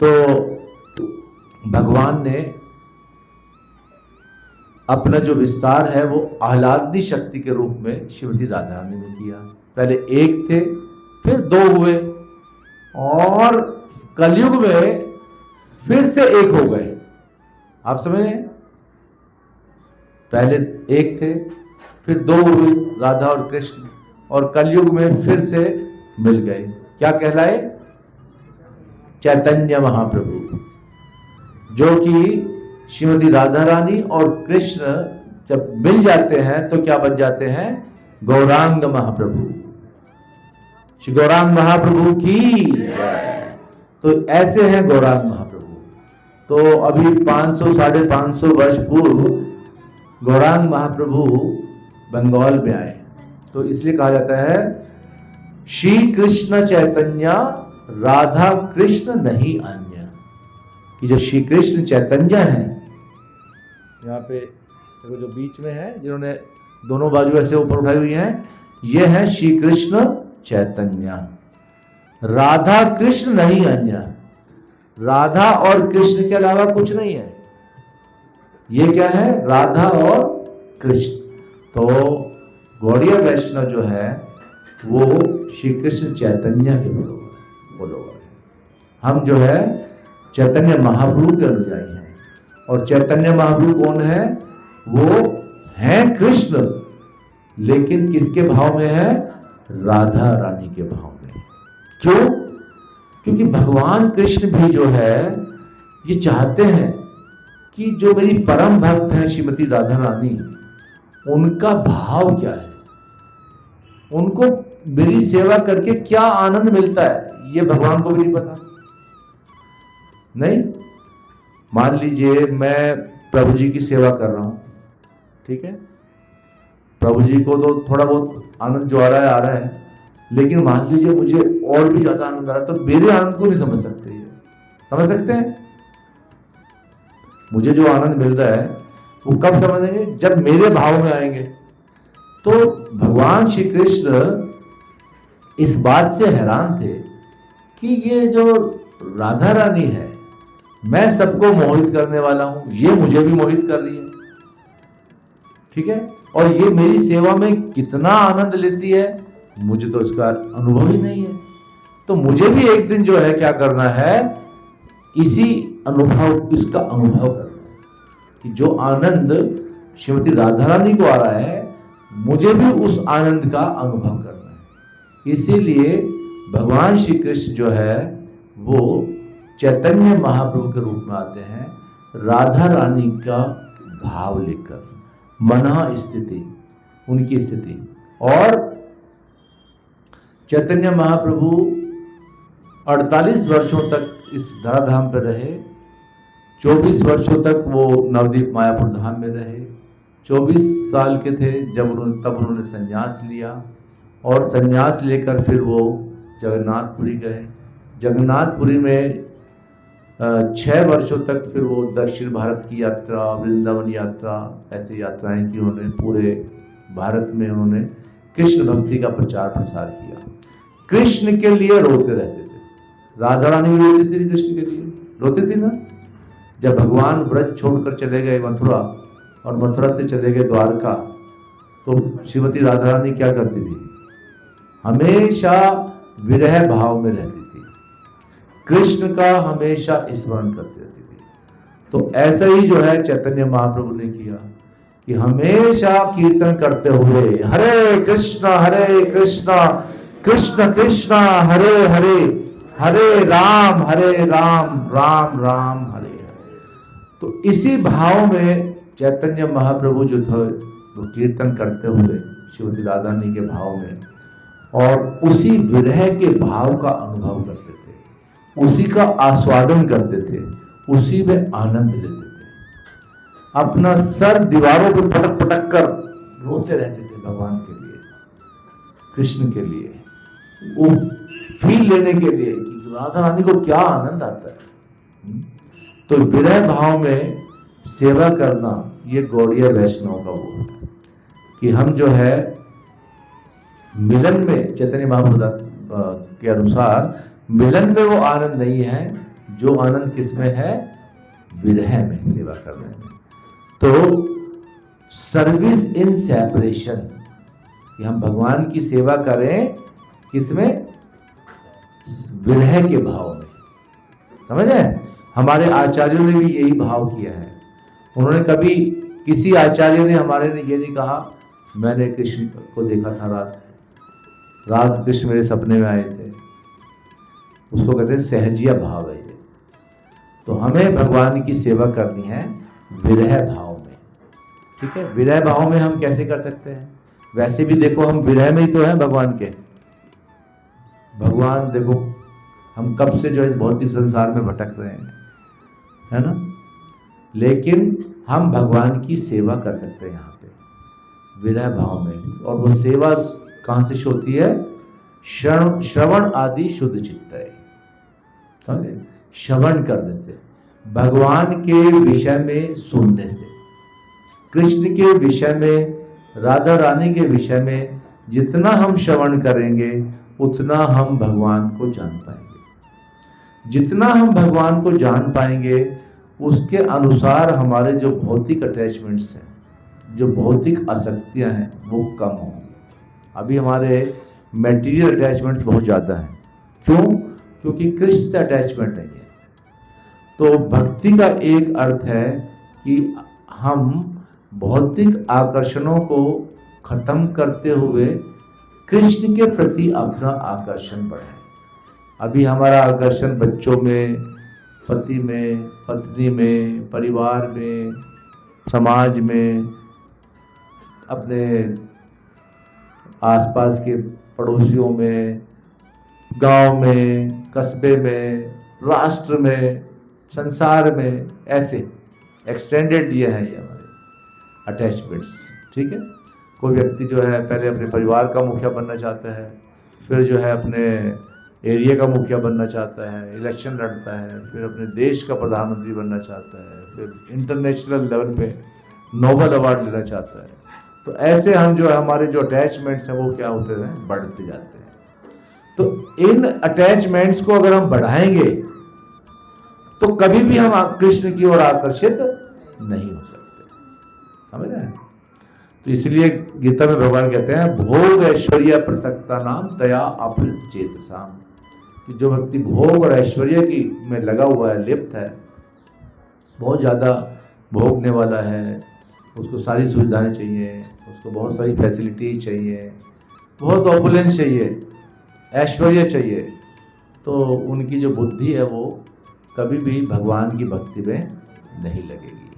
तो भगवान ने अपना जो विस्तार है वो आह्लादनी शक्ति के रूप में श्रीमती राधा रानी ने किया। पहले एक थे, फिर दो हुए, और कलयुग में फिर से एक हो गए। आप समझ रहे हैं? पहले एक थे, फिर दो हुए, राधा और कृष्ण, और कलयुग में फिर से मिल गए। क्या कहलाए? चैतन्य महाप्रभु। जो कि श्रीमती राधा रानी और कृष्ण जब मिल जाते हैं तो क्या बन जाते हैं? गौरांग महाप्रभु। श्री गौरांग महाप्रभु की जय। तो ऐसे हैं गौरांग महाप्रभु। तो अभी 500 550 वर्ष पूर्व गौरांग महाप्रभु बंगाल में आए, तो इसलिए कहा जाता है श्री कृष्ण चैतन्य राधा कृष्ण नहीं अन्य। कि जो श्री कृष्ण चैतन्य हैं, यहाँ पे देखो जो बीच में है, जिन्होंने दोनों बाजू ऐसे ऊपर उठाई हुई हैं, ये है श्री कृष्ण चैतन्य, राधा कृष्ण नहीं अन्य। राधा और कृष्ण के अलावा कुछ नहीं है। ये क्या है? राधा और कृष्ण। तो गौड़ीय वैष्णव जो है वो श्री कृष्ण चैतन्य के बोलो। हम जो है चैतन्य महाप्रभु के अनुयायी हैं। और चैतन्य महाप्रभु कौन है? वो हैं कृष्ण, लेकिन किसके भाव में है? राधा रानी के भाव में। क्यों? क्योंकि भगवान कृष्ण भी जो है ये चाहते हैं कि जो मेरी परम भक्त है श्रीमती राधा रानी, उनका भाव क्या है, उनको मेरी सेवा करके क्या आनंद मिलता है, ये भगवान को भी नहीं पता। नहीं, मान लीजिए मैं प्रभु जी की सेवा कर रहा हूं, ठीक है, प्रभु जी को तो थोड़ा बहुत आनंद जो आ रहा है, लेकिन मान लीजिए मुझे और भी ज्यादा आनंद आ रहा है, तो मेरे आनंद को नहीं समझ सकते। समझ सकते हैं? मुझे जो आनंद मिल रहा है वो कब समझेंगे? जब मेरे भाव में आएंगे। तो भगवान श्री कृष्ण इस बात से हैरान थे कि ये जो राधा रानी है, मैं सबको मोहित करने वाला हूं, ये मुझे भी मोहित कर रही है, ठीक है, और ये मेरी सेवा में कितना आनंद लेती है, मुझे तो इसका अनुभव ही नहीं है। तो मुझे भी एक दिन जो है क्या करना है, इसका अनुभव करना है कि जो आनंद श्रीमती राधा रानी को आ रहा है, मुझे भी उस आनंद का अनुभव करना है। इसीलिए भगवान श्री कृष्ण जो है वो चैतन्य महाप्रभु के रूप में आते हैं, राधा रानी का भाव लेकर, मना स्थिति, उनकी स्थिति। और चैतन्य महाप्रभु 48 वर्षों तक इस धराधाम पर रहे। 24 वर्षों तक वो नवदीप मायापुर धाम में रहे। 24 साल के थे तब उन्होंने संन्यास लिया, और संन्यास लेकर फिर वो जगन्नाथपुरी गए। जगन्नाथपुरी में 6 वर्षों तक फिर वो दक्षिण भारत की यात्रा, वृंदावन यात्रा, ऐसी यात्राएं की उन्होंने। पूरे भारत में उन्होंने कृष्ण भक्ति का प्रचार प्रसार किया। कृष्ण के लिए रोते रहते थे। राधा रानी भी रोती थी, कृष्ण के लिए रोती थी ना। जब भगवान ब्रज छोड़कर चले गए मथुरा, और मथुरा से चले गए द्वारका, तो श्रीमती राधा रानी क्या करती थी? हमेशा विरह भाव में रहती थी, कृष्ण का हमेशा स्मरण करती रहती थी। तो ऐसा ही जो है चैतन्य महाप्रभु ने किया कि हमेशा कीर्तन करते हुए हरे कृष्णा कृष्ण कृष्ण हरे हरे, हरे राम राम राम हरे हरे। तो इसी भाव में चैतन्य महाप्रभु जो थे वो कीर्तन करते हुए श्रीमती राधा रानी के भाव में, और उसी विरह के भाव का अनुभव करते थे, उसी का आस्वादन करते थे, उसी में आनंद लेते थे। अपना सर दीवारों पर पटक पटक कर रोते रहते थे भगवान के लिए, कृष्ण के लिए, वो फील लेने के लिए कि राधा रानी को क्या आनंद आता है। तो विरह भाव में सेवा करना, ये गौड़ीय वैष्णव का वो है कि हम जो है मिलन में, चैतन्य महाप्रभु के अनुसार मिलन में वो आनंद नहीं है जो आनंद किसमें है? विरह में, सेवा करने में। तो सर्विस इन सेपरेशन, कि हम भगवान की सेवा करें किसमें? विरह के भाव में। समझ है? हमारे आचार्यों ने भी यही भाव किया है। उन्होंने कभी, किसी आचार्य ने हमारे ने ये नहीं कहा मैंने कृष्ण को देखा था रात कृष्ण मेरे सपने में आए थे। उसको कहते हैं सहजिया भाव है ये। तो हमें भगवान की सेवा करनी है विरह भाव में। ठीक है? विरह भाव में हम कैसे कर सकते हैं? वैसे भी देखो हम विरह में ही तो हैं भगवान के। भगवान देखो हम कब से जो है भौतिक संसार में भटक रहे हैं, है ना? लेकिन हम भगवान की सेवा कर सकते हैं यहाँ पे विरह भाव में। और वो सेवा कहाँ से होती है? श्रवण आदि शुद्ध चित्त है। समझे? श्रवण करने से, भगवान के विषय में सुनने से, कृष्ण के विषय में, राधा रानी के विषय में जितना हम श्रवण करेंगे उतना हम भगवान को जान पाएंगे। जितना हम भगवान को जान पाएंगे उसके अनुसार हमारे जो भौतिक अटैचमेंट्स हैं, जो भौतिक आसक्तियां हैं, वो कम होंगी। अभी हमारे मेटीरियल अटैचमेंट्स बहुत ज़्यादा हैं। क्यों? क्योंकि कृष्ण से अटैचमेंट नहीं है। तो भक्ति का एक अर्थ है कि हम भौतिक आकर्षणों को खत्म करते हुए कृष्ण के प्रति अपना आकर्षण बढ़ाएं। अभी हमारा आकर्षण बच्चों में, पति में, पत्नी में, परिवार में, समाज में, अपने आसपास के पड़ोसियों में, गांव में, कस्बे में, राष्ट्र में, संसार में, ऐसे एक्सटेंडेड ये है ये हमारे अटैचमेंट्स। ठीक है? कोई व्यक्ति जो है पहले अपने परिवार का मुखिया बनना चाहता है, फिर जो है अपने एरिया का मुखिया बनना चाहता है, इलेक्शन लड़ता है, फिर अपने देश का प्रधानमंत्री बनना चाहता है, फिर इंटरनेशनल लेवल पे नोबेल अवार्ड लेना चाहता है। तो ऐसे हम जो हमारे जो अटैचमेंट्स हैं वो क्या होते हैं? बढ़ते जाते हैं। तो इन अटैचमेंट्स को अगर हम बढ़ाएंगे तो कभी भी हम कृष्ण की ओर आकर्षित नहीं हो सकते। समझ रहे हैं? तो इसलिए गीता में भगवान कहते हैं भोग ऐश्वर्य प्रसक्ता नाम दया अपहृत चेतसाम, कि जो व्यक्ति भोग और ऐश्वर्य की में लगा हुआ है, लिप्त है, बहुत ज़्यादा भोगने वाला है, उसको सारी सुविधाएं चाहिए, उसको बहुत सारी फैसिलिटी चाहिए, बहुत ऑपुलेंस चाहिए, ऐश्वर्य चाहिए, तो उनकी जो बुद्धि है वो कभी भी भगवान की भक्ति में नहीं लगेगी।